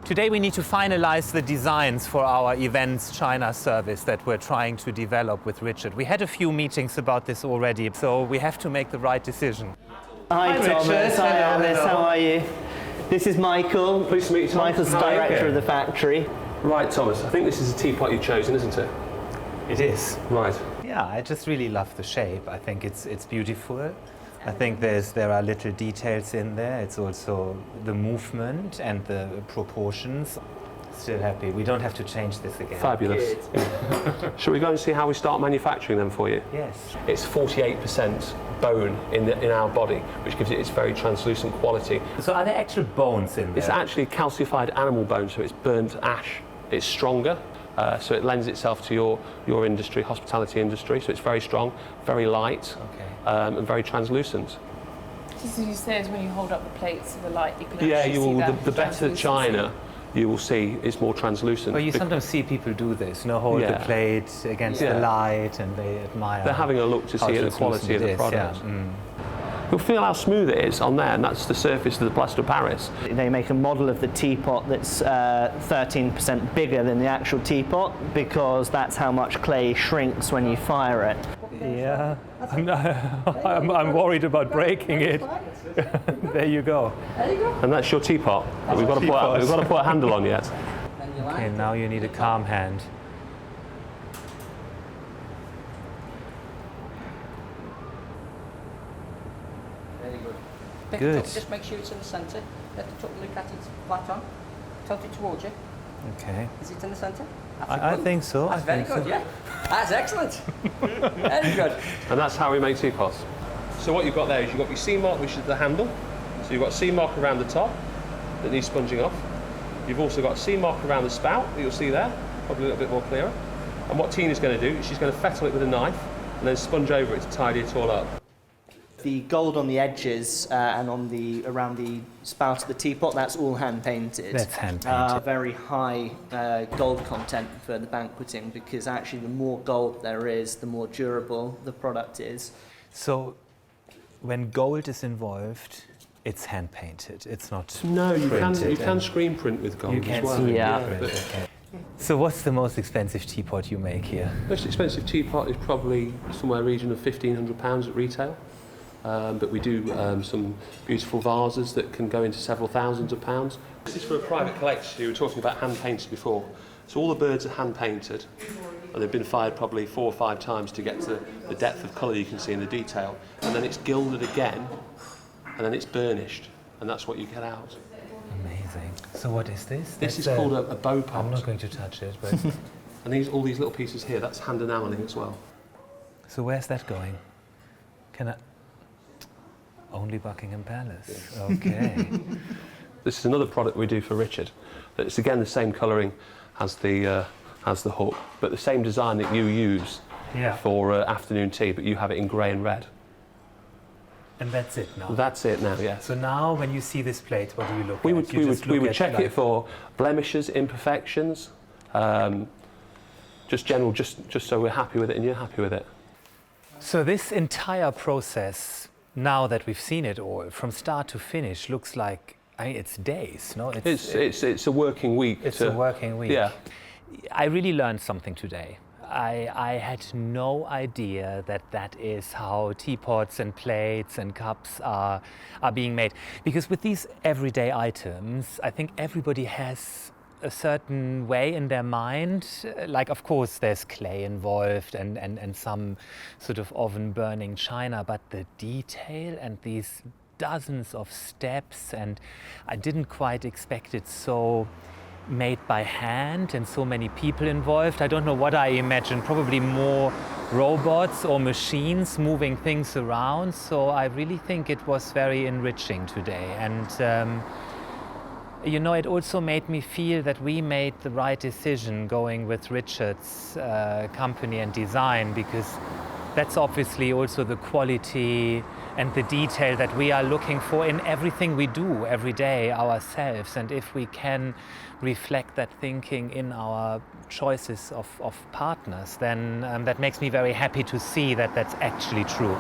Today we need to finalize the designs for our events China service that we're trying to develop with Richard. We had a few meetings about this already, so we have to make the right decision. Hi Thomas, Richard. hi Hello, Alice, hello. how are you? This is Michael. Pleased to meet you, Tom. Michael's the How are you? director of the factory. Right, Thomas, I think this is a teapot you've chosen, isn't it? It is. Right. Yeah, I just really love the shape. I think it's beautiful. I think there are little details in there. It's also the movement and the proportions. Still happy. We don't have to change this again. Fabulous. Shall we go and see how we start manufacturing them for you? Yes. It's 48% bone in our body, which gives it its very translucent quality. So are there actual bones in there? It's actually calcified animal bone, so it's burnt ash. It's stronger, so it lends itself to your industry, hospitality industry, so it's very strong, very light, and very translucent. Just as you say, is when you hold up the plates to the light, you can Yeah, actually you see will. that The better translucency. china, you will see it's more translucent. Well, you sometimes see people do this, hold the plate against the light and they admire. They're having a look to see the quality of the product. You'll feel how smooth it is on there, and that's the surface of the plaster of Paris. They make a model of the teapot that's 13% bigger than the actual teapot because that's how much clay shrinks when you fire it. Yeah, I'm worried about breaking it. There you go. And that's your teapot. But we've got to put a handle on yet. Okay, now you need a calm hand. Good. Just make sure it's in the centre. Let the top look at it flat on. Tilt it towards you. Okay. Is it in the centre? I think so. That's very good, yeah. That's excellent. Very good. And that's how we make teapots. So what you've got there is you've got your C mark, which is the handle. So you've got a C mark around the top that needs sponging off. You've also got a C mark around the spout that you'll see there, probably a little bit more clearer. And what Tina's going to do is she's going to fettle it with a knife and then sponge over it to tidy it all up. The gold on the edges and around the spout of the teapot, that's all hand painted. That's hand painted. Very high gold content for the banqueting because actually the more gold there is, the more durable the product is. So when gold is involved, it's hand painted. It's not No, you printed. can screen print with gold You can as well. screen Yeah. print, okay. So what's the most expensive teapot you make here? Most expensive teapot is probably somewhere region of £1,500 at retail. But we do some beautiful vases that can go into several thousands of pounds. This is for a private collector. You were talking about hand painted before. So all the birds are hand painted and they've been fired probably 4 or 5 times to get to the depth of colour you can see in the detail. And then it's gilded again and then it's burnished and that's what you get out. Amazing. So what is this? This is called a bow pot. I'm not going to touch it, but... And all these little pieces here, that's hand enamelling as well. So where's that going? Can I... Only Buckingham Palace. Yes. Okay. This is another product we do for Richard. It's again the same colouring as the hook, but the same design that you use for afternoon tea, but you have it in grey and red. And that's it now? That's it now, yes. So now when you see this plate, what do you look at? We would check it for blemishes, imperfections, just so we're happy with it and you're happy with it. So this entire process, now that we've seen it all, from start to finish, looks like, it's days, no? It's a working week. It's a working week. Yeah. I really learned something today. I had no idea that is how teapots and plates and cups are being made. Because with these everyday items, I think everybody has a certain way in their mind. Like, of course, there's clay involved and some sort of oven burning china, but the detail and these dozens of steps, and I didn't quite expect it so made by hand and so many people involved. I don't know what I imagined, probably more robots or machines moving things around. So I really think it was very enriching today. And it also made me feel that we made the right decision going with Richard's company and design, because that's obviously also the quality and the detail that we are looking for in everything we do every day ourselves. And if we can reflect that thinking in our choices of partners, then that makes me very happy to see that that's actually true.